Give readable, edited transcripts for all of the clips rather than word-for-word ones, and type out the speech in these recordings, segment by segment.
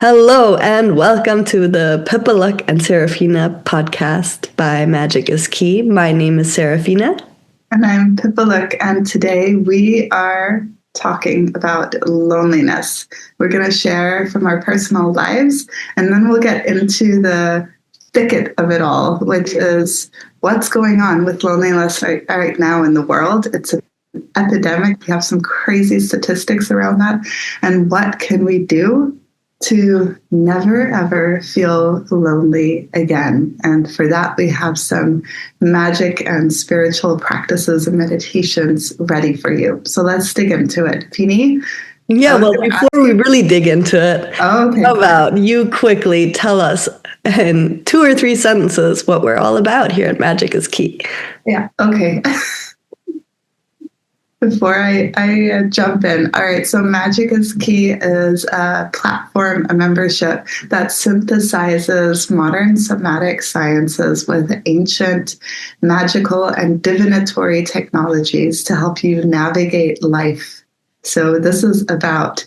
Hello and welcome to the Pipaluk and Serafina podcast by Magic is Key. My name is Serafina. And I'm Pipaluk, and today we are talking about loneliness. We're going to share from our personal lives, and then we'll get into the thicket of it all, which is what's going on with loneliness right now in the world. It's an epidemic. We have some crazy statistics around that. And what can we do to never, ever feel lonely again? And for that, we have some magic and spiritual practices and meditations ready for you. So let's dig into it. Pini? Yeah, well, before we really dig into it, how about you quickly tell us in 2 or 3 sentences what we're all about here at Magic is Key. Yeah, okay. Before I jump in, all right, so Magic is Key is a platform, a membership that synthesizes modern somatic sciences with ancient magical and divinatory technologies to help you navigate life. So this is about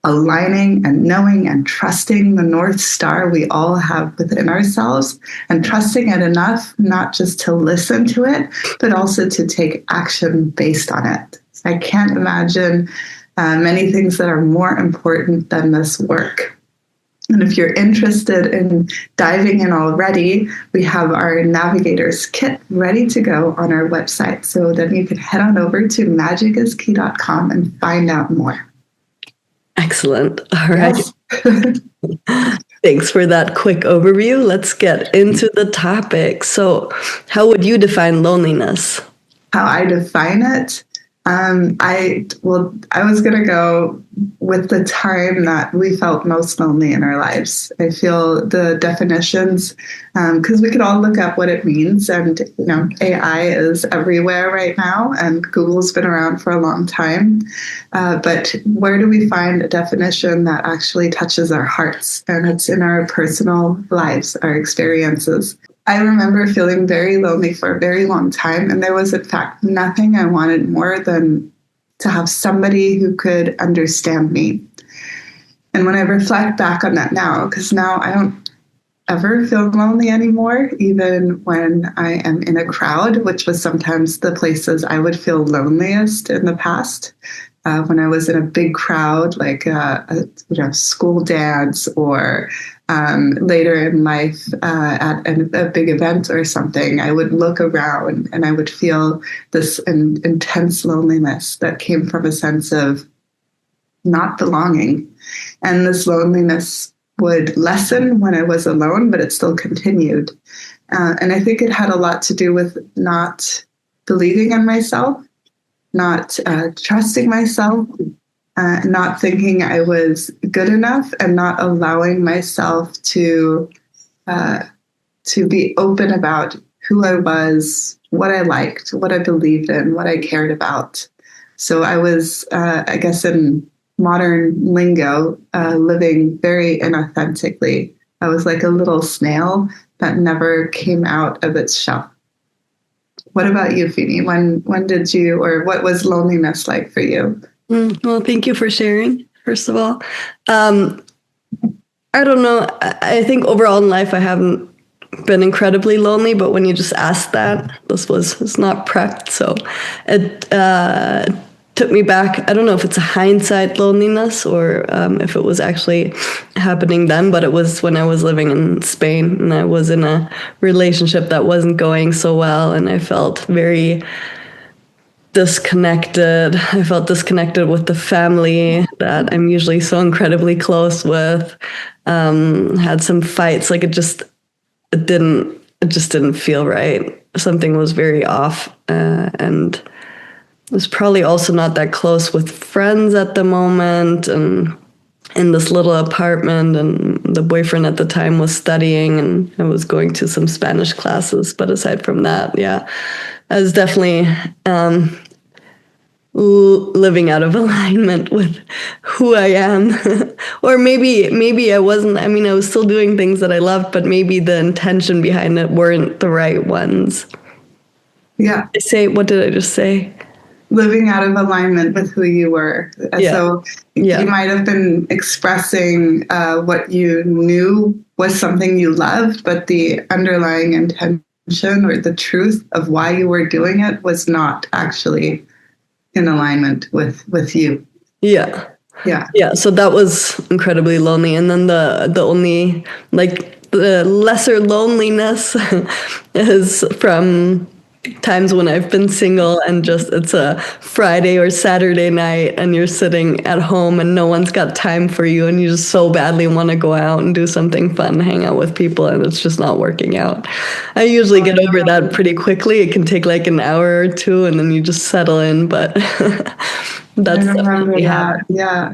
aligning and knowing and trusting the North Star we all have within ourselves, and trusting it enough not just to listen to it, but also to take action based on it. I can't imagine many things that are more important than this work. And if you're interested in diving in already, we have our Navigators Kit ready to go on our website. So then you can head on over to magiciskey.com and find out more. Excellent. All right. Yes. Thanks for that quick overview. Let's get into the topic. So, how would you define loneliness? How I define it? I was going to go with the time that we felt most lonely in our lives. I feel the definitions, because we could all look up what it means, and AI is everywhere right now, and Google's been around for a long time. But where do we find a definition that actually touches our hearts? And it's in our personal lives, our experiences. I remember feeling very lonely for a very long time, and there was, in fact, nothing I wanted more than to have somebody who could understand me. And when I reflect back on that now, because now I don't ever feel lonely anymore, even when I am in a crowd, which was sometimes the places I would feel loneliest in the past. When I was in a big crowd, like a school dance, or later in life at a big event or something, I would look around and I would feel this intense loneliness that came from a sense of not belonging. And this loneliness would lessen when I was alone, but it still continued. And I think it had a lot to do with not believing in myself, not trusting myself, not thinking I was good enough, and not allowing myself to be open about who I was, what I liked, what I believed in, what I cared about. So I was, I guess in modern lingo, living very inauthentically. I was like a little snail that never came out of its shell. What about you, Fini? When did you, or what was loneliness like for you? Well, thank you for sharing, first of all. I don't know. I think overall in life, I haven't been incredibly lonely, but when you just asked that, it's not prepped. So it took me back. I don't know if it's a hindsight loneliness or if it was actually happening then, but it was when I was living in Spain and I was in a relationship that wasn't going so well, and I felt very disconnected. I felt disconnected with the family that I'm usually so incredibly close with. Had some fights. Like it just didn't feel right. Something was very off, and was probably also not that close with friends at the moment, and in this little apartment, and the boyfriend at the time was studying, and I was going to some Spanish classes. But aside from that, yeah, I was definitely living out of alignment with who I am. Or maybe I wasn't. I mean, I was still doing things that I loved, but maybe the intention behind it weren't the right ones. Yeah. What did I just say? living out of alignment with who you were. Yeah. So Yeah. you might have been expressing what you knew was something you loved, but the underlying intention or the truth of why you were doing it was not actually in alignment with you. Yeah. Yeah. Yeah. So that was incredibly lonely. And then the only, like, the lesser loneliness is from times when I've been single and just it's a Friday or Saturday night and you're sitting at home and no one's got time for you and you just so badly want to go out and do something fun, hang out with people, and it's just not working out. I usually get over that pretty quickly. It can take like an hour or two and then you just settle in, but that's I remember definitely that. happened. Yeah.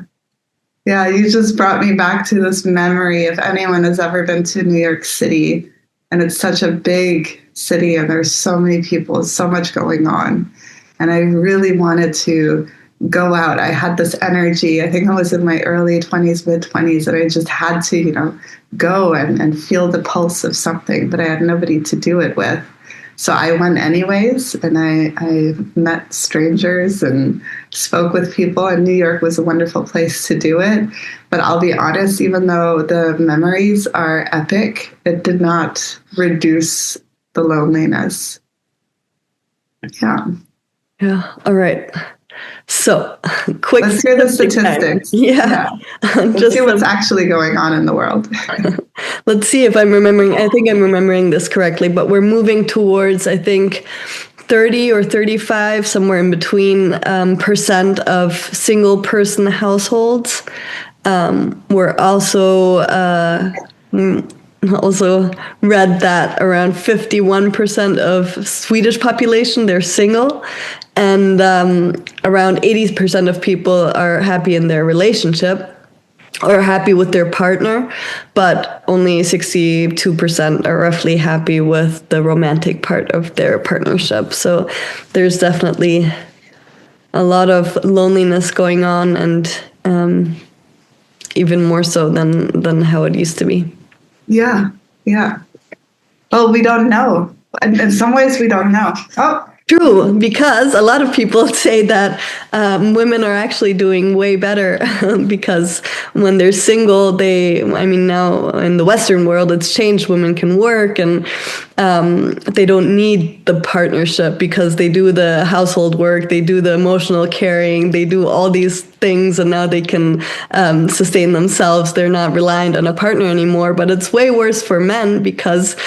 Yeah, you just brought me back to this memory. If anyone has ever been to New York City, and it's such a big city and there's so many people, so much going on. And I really wanted to go out. I had this energy. I think I was in my early 20s, mid 20s, and I just had to, go and feel the pulse of something, but I had nobody to do it with. So I went anyways, and I met strangers and spoke with people, and New York was a wonderful place to do it. But I'll be honest, even though the memories are epic, it did not reduce the loneliness. Yeah. Yeah. All right. So, quick. Let's hear the statistics. Yeah. Let's see what's actually going on in the world. Let's see if I'm remembering. I think I'm remembering this correctly, but we're moving towards, I think, 30 or 35, somewhere in between, percent of single person households. We're also read that around 51% of Swedish population, they're single, and around 80% of people are happy in their relationship or happy with their partner, but only 62% are roughly happy with the romantic part of their partnership. So there's definitely a lot of loneliness going on, and even more so than how it used to be. Yeah, yeah. Well, we don't know. In some ways, we don't know. Oh, True, because a lot of people say that women are actually doing way better because when they're single, now in the Western world, it's changed. Women can work and they don't need the partnership because they do the household work, they do the emotional caring, they do all these things, and now they can sustain themselves. They're not reliant on a partner anymore. But it's way worse for men because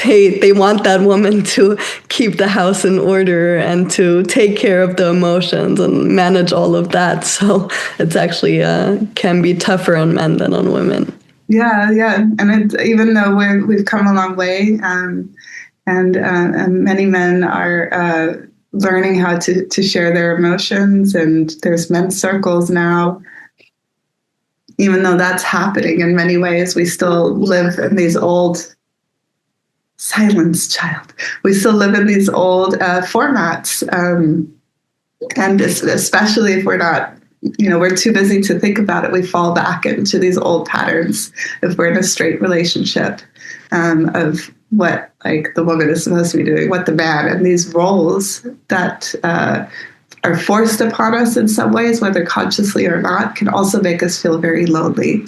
they want that woman to keep the house in order and to take care of the emotions and manage all of that. So it's actually can be tougher on men than on women. Yeah, yeah. And even though we've come a long way, and many men are learning how to share their emotions, and there's men's circles now. Even though that's happening in many ways, we still live in these old silence, child. We still live in these old formats, and especially if we're not, we're too busy to think about it. We fall back into these old patterns if we're in a straight relationship, of what like the woman is supposed to be doing, what the man, and these roles that are forced upon us in some ways, whether consciously or not, can also make us feel very lonely.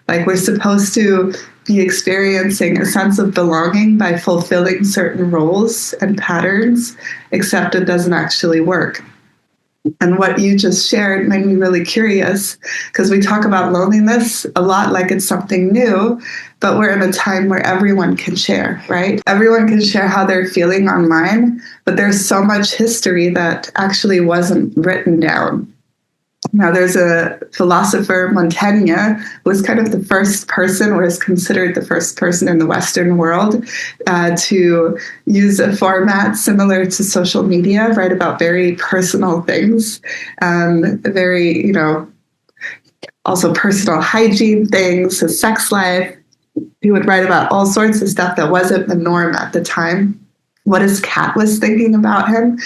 Like we're supposed to be experiencing a sense of belonging by fulfilling certain roles and patterns, except it doesn't actually work. And what you just shared made me really curious, because we talk about loneliness a lot like it's something new, but we're in a time where everyone can share, right? Everyone can share how they're feeling online, but there's so much history that actually wasn't written down. Now, there's a philosopher, Montaigne, who was kind of the first person, or is considered the first person in the Western world to use a format similar to social media, write about very personal things, very, also personal hygiene things, his sex life. He would write about all sorts of stuff that wasn't the norm at the time, what his cat was thinking about him.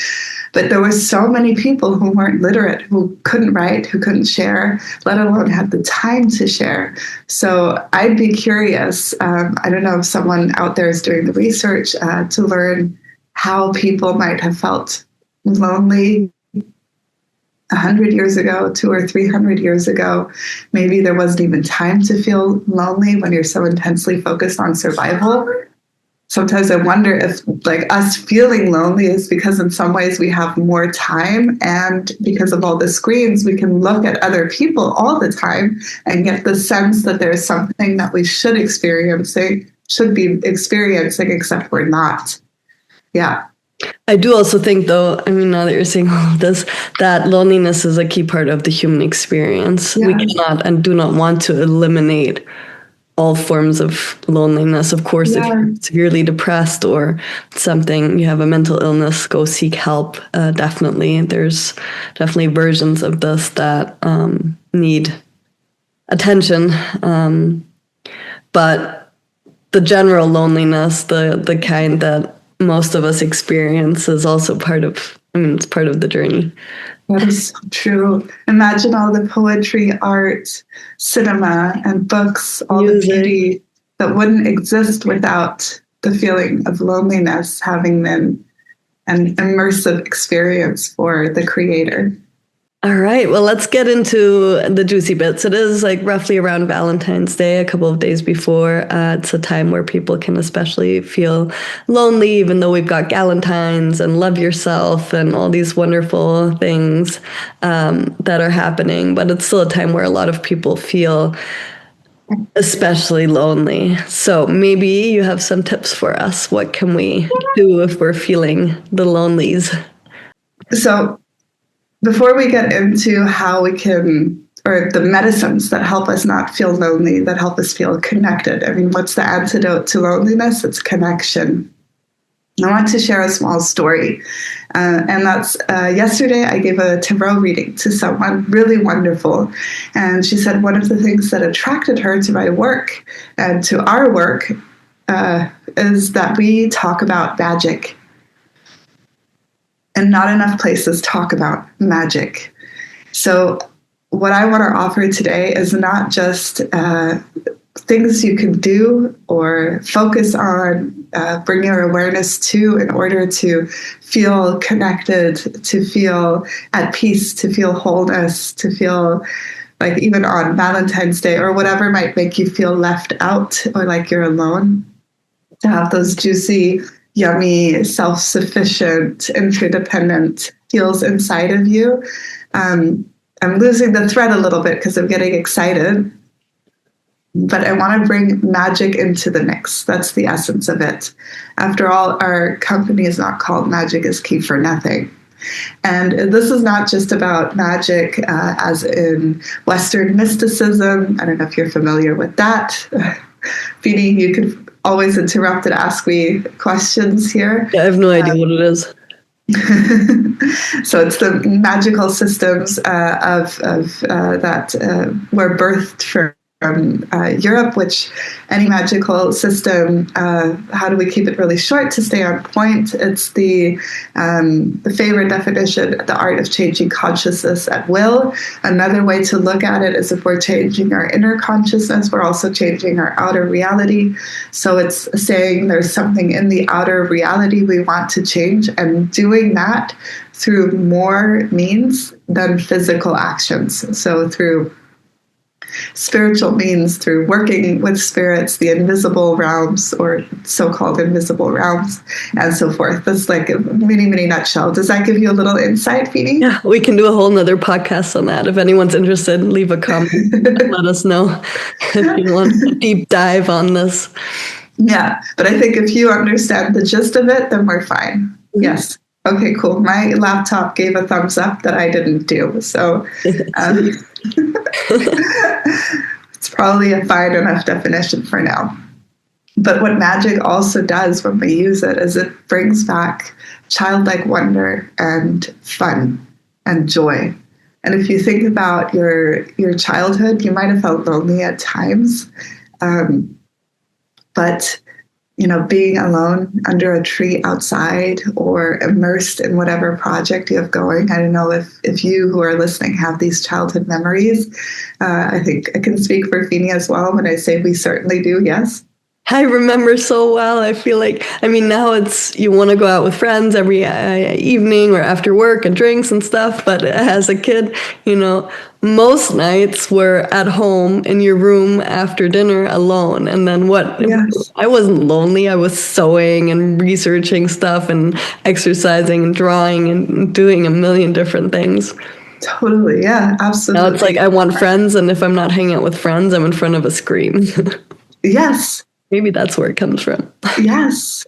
But there were so many people who weren't literate, who couldn't write, who couldn't share, let alone have the time to share. So I'd be curious, I don't know if someone out there is doing the research to learn how people might have felt lonely 100 years ago, 200 or 300 years ago, maybe there wasn't even time to feel lonely when you're so intensely focused on survival. Sometimes I wonder if like us feeling lonely is because in some ways we have more time, and because of all the screens, we can look at other people all the time and get the sense that there's something that we should be experiencing, except we're not. Yeah. I do also think, though, I mean, now that you're saying all of this, that loneliness is a key part of the human experience. Yeah. We cannot and do not want to eliminate all forms of loneliness. Of course, if you're severely depressed or something, you have a mental illness, go seek help. Definitely. There's definitely versions of this that need attention. But the general loneliness, the kind that most of us experience, is also it's part of the journey. That is so true. Imagine all the poetry, art, cinema, and books, all the beauty that wouldn't exist without the feeling of loneliness having been an immersive experience for the creator. All right, well, let's get into the juicy bits. It is like roughly around Valentine's Day, a couple of days before. It's a time where people can especially feel lonely, even though we've got Galentines and Love Yourself and all these wonderful things that are happening. But it's still a time where a lot of people feel especially lonely. So maybe you have some tips for us. What can we do if we're feeling the lonelies? So before we get into how we can, or the medicines that help us not feel lonely, that help us feel connected. I mean, what's the antidote to loneliness? It's connection. I want to share a small story. And that's yesterday I gave a tarot reading to someone really wonderful. And she said one of the things that attracted her to my work and to our work is that we talk about magic. And not enough places talk about magic. So what I want to offer today is not just things you can do or focus on, bring your awareness to in order to feel connected, to feel at peace, to feel wholeness, to feel like even on Valentine's Day or whatever might make you feel left out or like you're alone, to have those juicy, yummy, self-sufficient, interdependent feels inside of you. I'm losing the thread a little bit because I'm getting excited, but I want to bring magic into the mix. That's the essence of it. After all, our company is not called Magic is Key for nothing. And this is not just about magic as in Western mysticism. I don't know if you're familiar with that. Feeny, you could always interrupt and ask me questions here. Yeah, I have no idea what it is. So it's the magical systems that were birthed from Europe, which any magical system, how do we keep it really short to stay on point? It's the favorite definition, the art of changing consciousness at will. Another way to look at it is if we're changing our inner consciousness, we're also changing our outer reality. So it's saying there's something in the outer reality we want to change, and doing that through more means than physical actions. So through spiritual means, through working with spirits, the invisible realms or so-called invisible realms, and so forth. That's like a mini nutshell. Does that give you a little insight, Feeny? Yeah, we can do a whole nother podcast on that. If anyone's interested, leave a comment. Let us know if you want a deep dive on this. Yeah, but I think if you understand the gist of it, then we're fine. Mm-hmm. Yes. Okay, cool. My laptop gave a thumbs up that I didn't do. So it's probably a fine enough definition for now. But what magic also does when we use it is it brings back childlike wonder and fun and joy. And if you think about your childhood, you might have felt lonely at times. But being alone under a tree outside or immersed in whatever project you have going. I don't know if you who are listening have these childhood memories. I think I can speak for Feeny as well when I say we certainly do, yes. I remember so well. I feel like, I mean, now it's you want to go out with friends every evening or after work and drinks and stuff. But as a kid, most nights were at home in your room after dinner alone. And then what? Yes. I wasn't lonely. I was sewing and researching stuff and exercising and drawing and doing a million different things. Totally. Yeah, Now it's like absolutely. I want friends, and if I'm not hanging out with friends, I'm in front of a screen. Yes. Maybe that's where it comes from. Yes.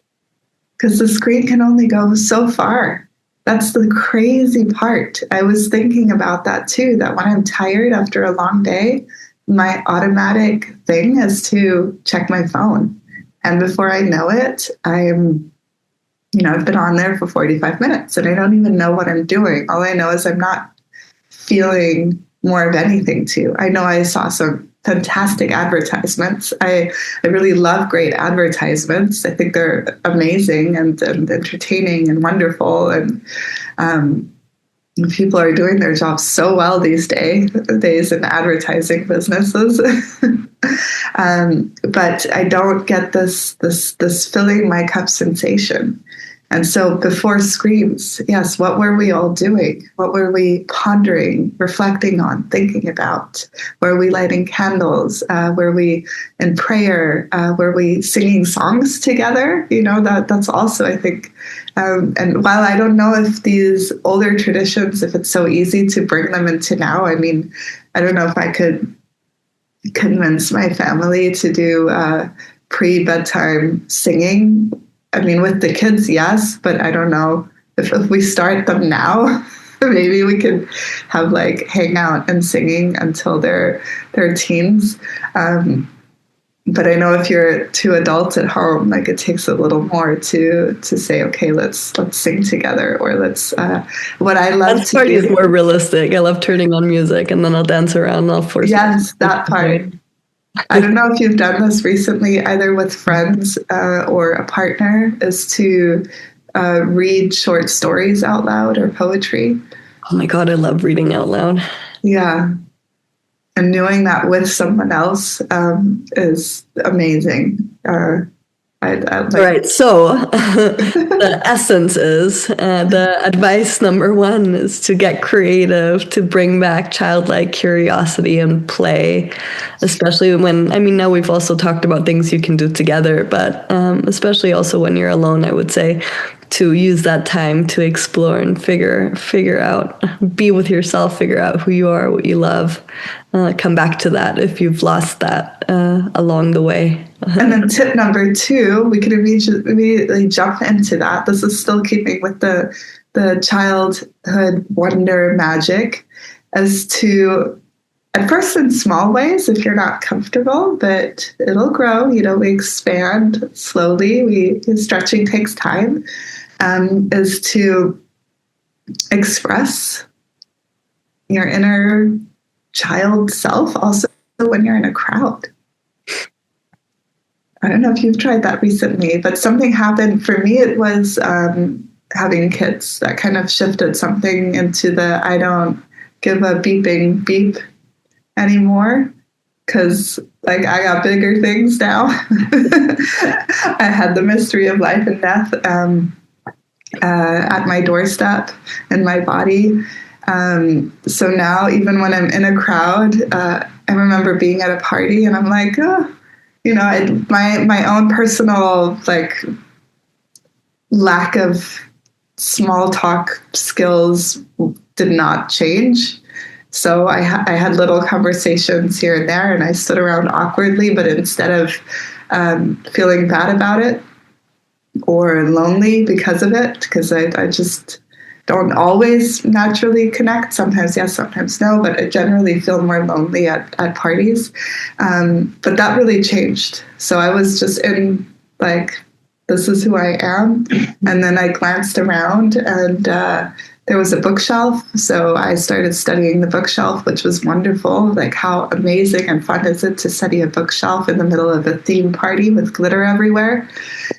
Because the screen can only go so far. That's the crazy part. I was thinking about that too, that when I'm tired after a long day, my automatic thing is to check my phone. And before I know it, I've been on there for 45 minutes and I don't even know what I'm doing. All I know is I'm not feeling more of anything too. I know I saw some fantastic advertisements. I really love great advertisements. I think they're amazing and entertaining and wonderful. And people are doing their jobs so well these days in advertising businesses. But I don't get this filling my cup sensation. And so before screams, yes, what were we all doing? What were we pondering, reflecting on, thinking about? Were we lighting candles? Were we in prayer? Were we singing songs together? That's also, I think, and while I don't know if these older traditions, if it's so easy to bring them into now, I mean, I don't know if I could convince my family to do pre-bedtime singing. I mean, with the kids, yes, but I don't know if we start them now, maybe we could have like hang out and singing until they're teens. But I know if you're two adults at home, like it takes a little more to say, okay, let's sing together, or let's. What I love Dance to party is do. more realistic. I love turning on music and then I'll dance around and I'll force Yes, that part. I don't know if you've done this recently, either with friends or a partner, is to read short stories out loud or poetry. Oh my God, I love reading out loud. Yeah. And doing that with someone else is amazing. All right. So the essence is the advice number one is to get creative, to bring back childlike curiosity and play, especially when, I mean, now we've also talked about things you can do together, but especially also when you're alone, I would say to use that time to explore and figure out, be with yourself, figure out who you are, what you love, come back to that if you've lost that along the way. And then tip number 2, we could immediately jump into that. This is still keeping with the childhood wonder magic, as to, at first in small ways, if you're not comfortable, but it'll grow. We expand slowly. Stretching takes time. Is to express your inner child self also when you're in a crowd. I don't know if you've tried that recently, but something happened for me. It was having kids that kind of shifted something into the I don't give a beeping beep anymore, because like I got bigger things now. I had the mystery of life and death at my doorstep in my body. So now even when I'm in a crowd, I remember being at a party and I'm like, my own personal like lack of small talk skills did not change. So I had little conversations here and there, and I stood around awkwardly, but instead of feeling bad about it or lonely because of it, because I just don't always naturally connect. Sometimes yes, sometimes no, but I generally feel more lonely at parties. But that really changed. So I was just in like, this is who I am. And then I glanced around and there was a bookshelf. So I started studying the bookshelf, which was wonderful. Like, how amazing and fun is it to study a bookshelf in the middle of a theme party with glitter everywhere?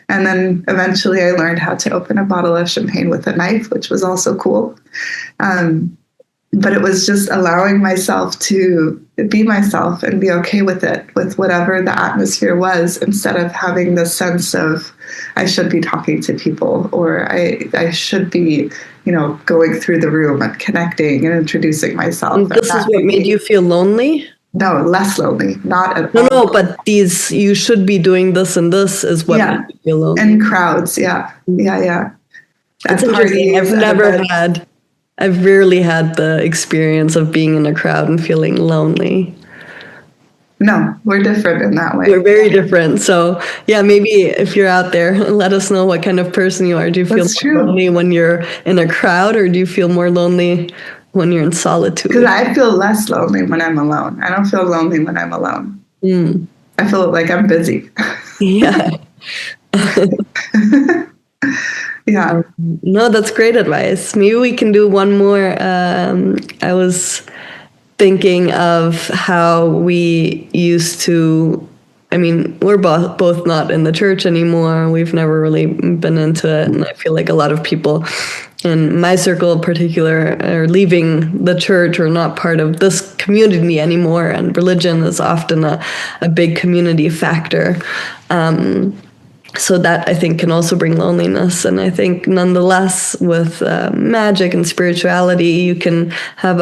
And then eventually I learned how to open a bottle of champagne with a knife, which was also cool. but it was just allowing myself to be myself and be okay with it, with whatever the atmosphere was, instead of having this sense of I should be talking to people, or I should be, going through the room and connecting and introducing myself. And this is what made you feel lonely? No, less lonely, not at No, all. no, but these, you should be doing this and this is what made you feel lonely. And crowds, yeah. It's interesting. I've rarely had the experience of being in a crowd and feeling lonely. No, we're different in that way. We're very different. So yeah, maybe if you're out there, let us know what kind of person you are. Do you feel more lonely when you're in a crowd, or do you feel more lonely when you're in solitude? Because I feel less lonely when I'm alone. I don't feel lonely when I'm alone. I feel like I'm busy. Yeah. Yeah. No, that's great advice. Maybe we can do one more. I was thinking of how we used to, we're both not in the church anymore. We've never really been into it. And I feel like a lot of people in my circle in particular are leaving the church or not part of this community anymore. And religion is often a big community factor. So that, I think, can also bring loneliness. And I think nonetheless with magic and spirituality, you can have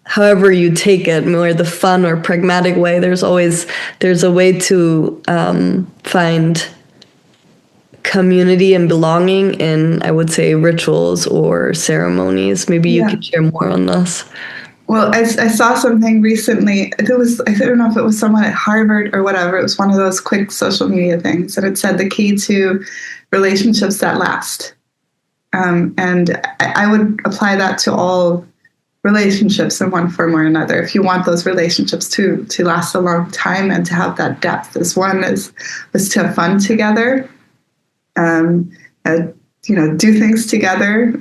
however you take it, more the fun or pragmatic way, there's a way to find community and belonging in, I would say, rituals or ceremonies. Maybe you could share more on this. Well, I saw something recently. I don't know if it was someone at Harvard or whatever. It was one of those quick social media things. And it said the key to relationships that last. And I would apply that to all relationships in one form or another. If you want those relationships to last a long time and to have that depth, was to have fun together, do things together,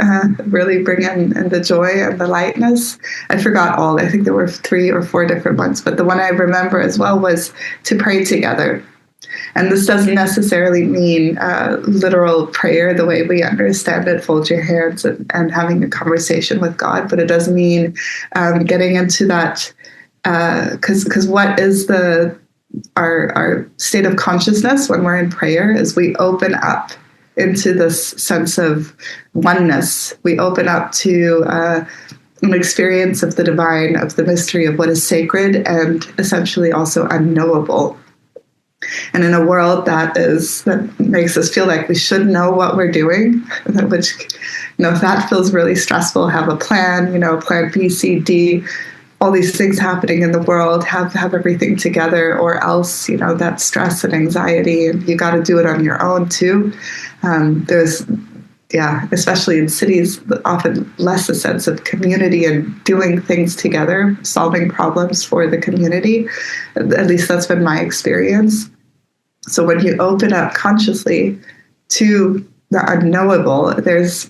really bring in the joy and the lightness. I forgot all. I think there were 3 or 4 different ones, but the one I remember as well was to pray together. And this doesn't necessarily mean literal prayer the way we understand it, fold your hands and having a conversation with God, but it does mean getting into that, because what is our state of consciousness when we're in prayer is we open up into this sense of oneness. We open up to an experience of the divine, of the mystery of what is sacred and essentially also unknowable. And in a world that makes us feel like we should know what we're doing, which, if that feels really stressful, have a plan, plan B, C, D, all these things happening in the world, have everything together, or else, that stress and anxiety, and you got to do it on your own too. There's, especially in cities, often less a sense of community and doing things together, solving problems for the community. At least that's been my experience. So when you open up consciously to the unknowable, there's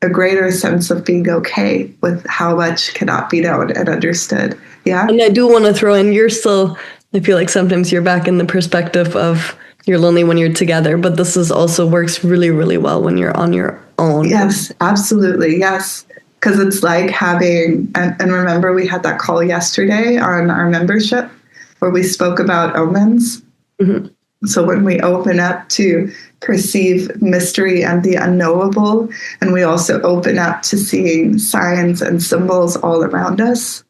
a greater sense of being okay with how much cannot be known and understood. Yeah. And I do want to throw in, I feel like sometimes you're back in the perspective of you're lonely when you're together, but this also works really, really well when you're on your own. Yes, absolutely. Yes. Because it's like having, and remember we had that call yesterday on our membership where we spoke about omens. Mm-hmm. So when we open up to perceive mystery and the unknowable, and we also open up to seeing signs and symbols all around us,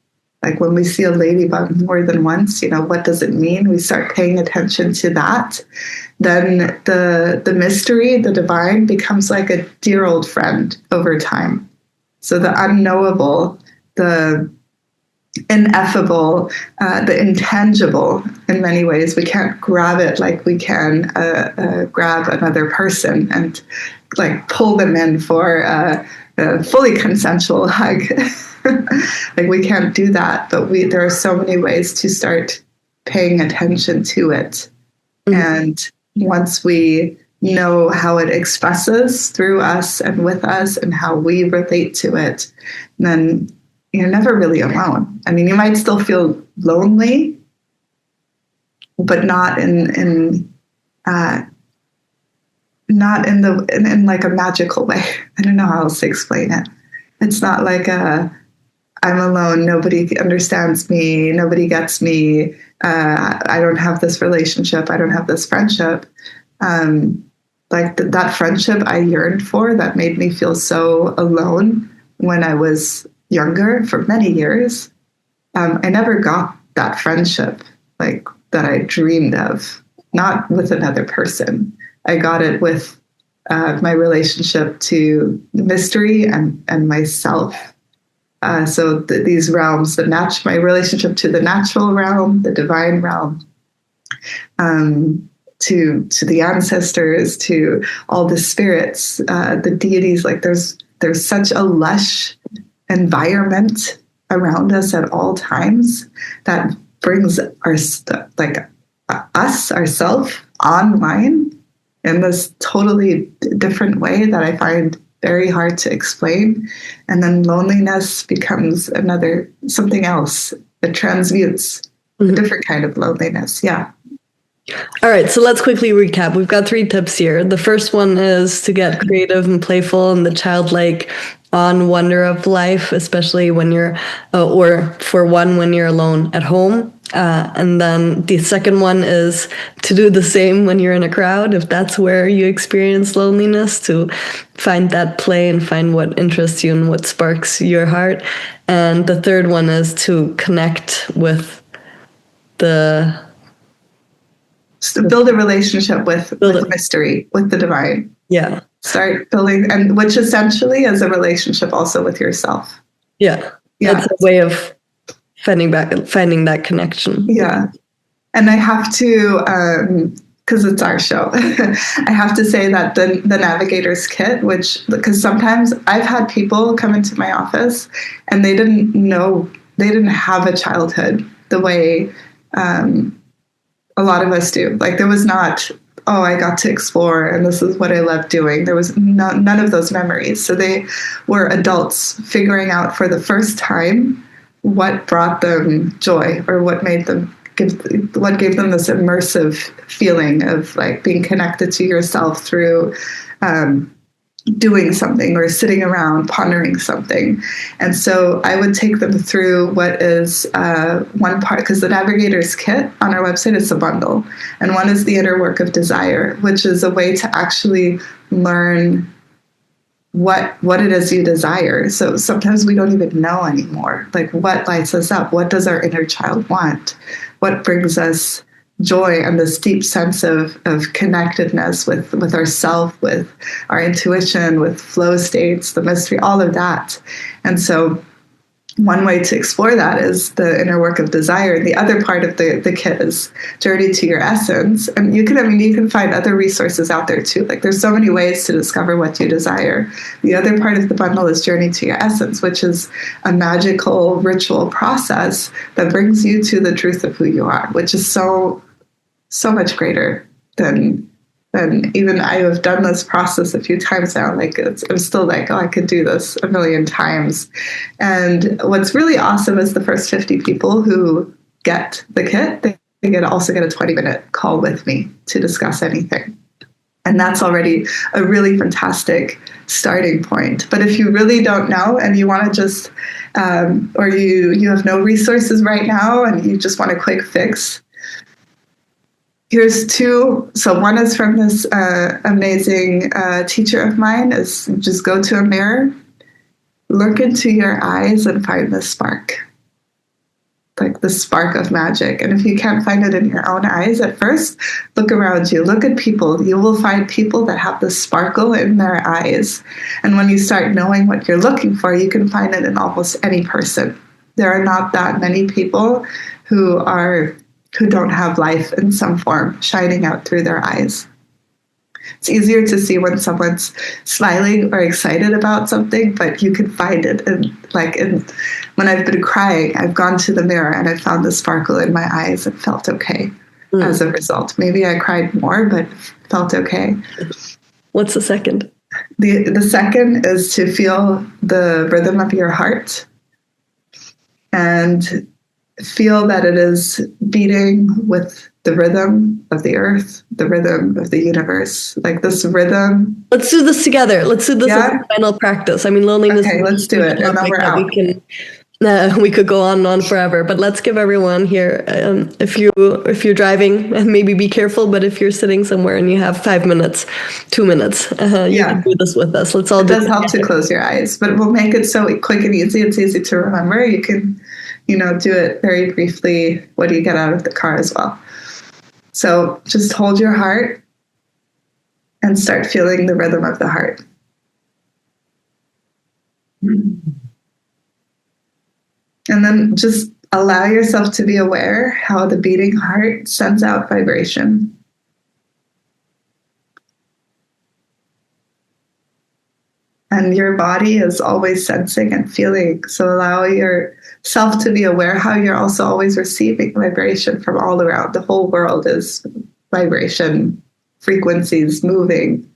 like when we see a ladybug more than once, what does it mean? We start paying attention to that. Then the mystery, the divine, becomes like a dear old friend over time. So the unknowable, the ineffable, the intangible, in many ways, we can't grab it like we can grab another person and like pull them in for a fully consensual hug. Like we can't do that, but there are so many ways to start paying attention to it. Mm-hmm. And once we know how it expresses through us and with us and how we relate to it, then you're never really alone. I mean, you might still feel lonely, but not in like a magical way. I don't know how else to explain it. It's not like I'm alone. Nobody understands me. Nobody gets me. I don't have this relationship. I don't have this friendship. That friendship I yearned for, that made me feel so alone when I was younger for many years. I never got that friendship like that I dreamed of, not with another person. I got it with my relationship to mystery and myself. So these realms, my relationship to the natural realm, the divine realm, to the ancestors, to all the spirits, the deities. Like there's such a lush environment around us at all times that brings ourself online in this totally different way that I find very hard to explain. And then loneliness becomes something else. It transmutes a different kind of loneliness. Yeah. All right, so let's quickly recap. We've got 3 tips here. The first one is to get creative and playful and the childlike on wonder of life, especially when you're, when you're alone at home. And then the second one is to do the same when you're in a crowd, if that's where you experience loneliness, to find that play and find what interests you and what sparks your heart. And the third one is to connect with build a relationship with mystery, with the divine. Yeah. Start building, and which essentially is a relationship also with yourself. Yeah. It's a way of finding that connection. Yeah. And I have to, because it's our show, I have to say that the Navigator's Kit, because sometimes I've had people come into my office and they didn't have a childhood the way a lot of us do. Like there was not, I got to explore and this is what I love doing. There was none of those memories. So they were adults figuring out for the first time what brought them joy, or what gave them this immersive feeling of like being connected to yourself through doing something or sitting around pondering something. And so I would take them through what is one part, because the Navigator's Kit on our website is a bundle. And one is the inner work of desire, which is a way to actually learn what it is you desire. So sometimes we don't even know anymore. Like what lights us up? What does our inner child want? What brings us joy and this deep sense of connectedness with ourself, with our intuition, with flow states, the mystery, all of that. And so one way to explore that is the inner work of desire. And the other part of the kit is Journey to Your Essence. And you can find other resources out there too. Like there's so many ways to discover what you desire. The other part of the bundle is Journey to Your Essence, which is a magical ritual process that brings you to the truth of who you are, which is so much greater than even I have done this process a few times now. Like I'm still like, I could do this a million times. And what's really awesome is the first 50 people who get the kit, they also get a 20-minute call with me to discuss anything. And that's already a really fantastic starting point. But if you really don't know and you want to just, or you have no resources right now and you just want a quick fix, here's 2. So one is from this amazing teacher of mine, is just go to a mirror, look into your eyes and find the spark, like the spark of magic. And if you can't find it in your own eyes at first, look around you, look at people. You will find people that have the sparkle in their eyes. And when you start knowing what you're looking for, you can find it in almost any person. There are not that many people who don't have life in some form shining out through their eyes. It's easier to see when someone's smiling or excited about something, but you can find it. When I've been crying, I've gone to the mirror and I found the sparkle in my eyes and felt okay as a result. Maybe I cried more, but felt okay. What's the second? The second is to feel the rhythm of your heart and feel that it is beating with the rhythm of the earth, the rhythm of the universe, like this rhythm. Let's do this together. Let's do this as a final practice. I mean, loneliness. Okay, let's do it. And then we're out. We could go on and on forever, but let's give everyone here, if you're driving, maybe be careful. But if you're sitting somewhere and you have 5 minutes, 2 minutes, you can do this with us. Let's all it do does it help to close your eyes, but we'll make it so quick and easy. It's easy to remember. You can, do it very briefly when you get out of the car as well. So just hold your heart and start feeling the rhythm of the heart. And then just allow yourself to be aware how the beating heart sends out vibration. And your body is always sensing and feeling. So allow yourself to be aware how you're also always receiving vibration from all around. The whole world is vibration, frequencies moving.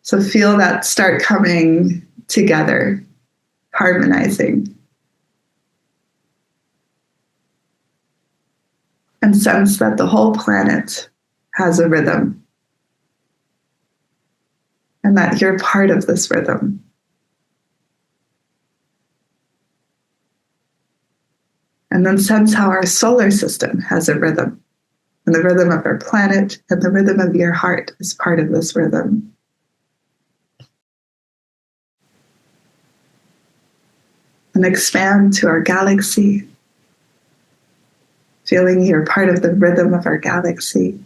So feel that start coming together, harmonizing. And sense that the whole planet has a rhythm. And that you're part of this rhythm. And then sense how our solar system has a rhythm. And the rhythm of our planet and the rhythm of your heart is part of this rhythm. And expand to our galaxy, feeling you're part of the rhythm of our galaxy.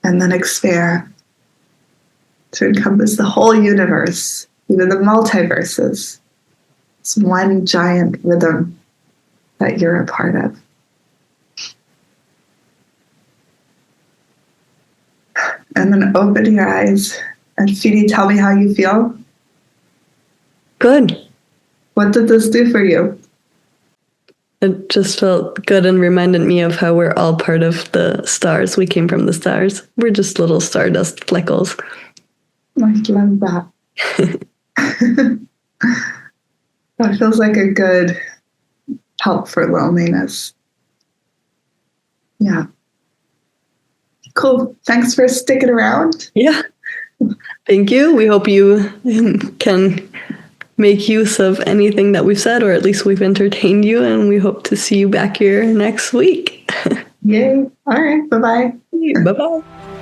And then expand to encompass the whole universe, even the multiverses. It's one giant rhythm that you're a part of. And then open your eyes. And Fidi, tell me how you feel. Good. What did this do for you? It just felt good and reminded me of how we're all part of the stars. We came from the stars. We're just little stardust fleckles. I love that. That feels like a good help for loneliness. Yeah. Cool. Thanks for sticking around. Yeah. Thank you. We hope you can make use of anything that we've said, or at least we've entertained you, and we hope to see you back here next week. Yay. All right. Bye-bye. Bye-bye.